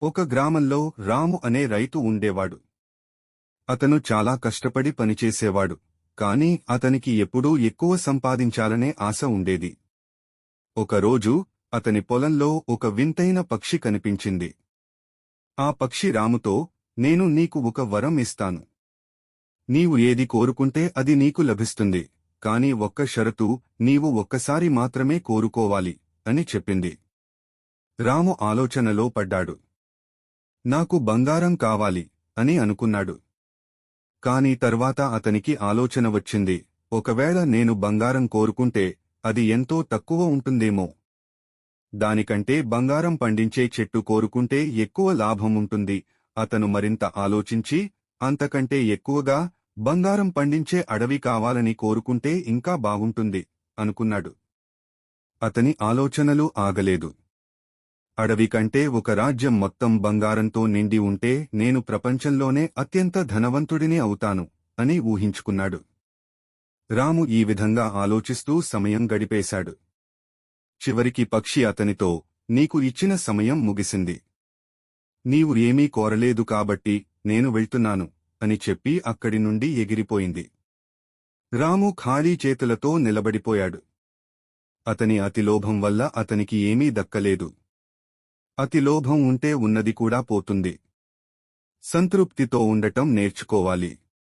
ఒక గ్రామంలో రాము అనే రైతు ఉండేవాడు. అతను చాలా కష్టపడి పనిచేసేవాడు, కాని అతనికి ఎప్పుడూ ఎక్కువ సంపాదించాలనే ఆశ ఉండేది. ఒకరోజు అతని పొలంలో ఒక వింతైన పక్షి కనిపించింది. ఆ పక్షి రాముతో, "నేను నీకు ఒక వరం ఇస్తాను. నీవు ఏది కోరుకుంటే అది నీకు లభిస్తుంది, కాని ఒక్క షరతు, నీవు ఒక్కసారి మాత్రమే కోరుకోవాలి" అని చెప్పింది. రాము ఆలోచనలో పడ్డాడు. నాకు బంగారం కావాలి అని అనుకున్నాడు. కాని తర్వాత అతనికి ఆలోచన వచ్చింది, ఒకవేళ నేను బంగారం కోరుకుంటే అది ఎంతో తక్కువ ఉంటుందేమో. దానికంటే బంగారం పండించే చెట్టు కోరుకుంటే ఎక్కువ లాభం ఉంటుంది. అతను మరింత ఆలోచించి, అంతకంటే ఎక్కువగా బంగారం పండించే అడవి కావాలని కోరుకుంటే ఇంకా బాగుంటుంది అనుకున్నాడు. అతని ఆలోచనలు ఆగలేదు. అడవి కంటే ఒక రాజ్యం మొత్తం బంగారంతో నిండి ఉంటే నేను ప్రపంచంలోనే అత్యంత ధనవంతుడిని అవుతాను అని ఊహించుకున్నాడు. రాము ఈ విధంగా ఆలోచిస్తూ సమయం గడిపేశాడు. చివరికి పక్షి అతనితో, "నీకు ఇచ్చిన సమయం ముగిసింది. నీవు ఏమీ కోరలేదు కాబట్టి నేను వెళ్తున్నాను" అని చెప్పి అక్కడి నుండి ఎగిరిపోయింది. రాము ఖాళీ చేతులతో నిలబడిపోయాడు. అతని అతిలోభం వల్ల అతనికి ఏమీ దక్కలేదు. అతిలోభం ఉంటే ఉన్నది కూడా పోతుంది. సంతృప్తితో ఉండటం నేర్చుకోవాలి.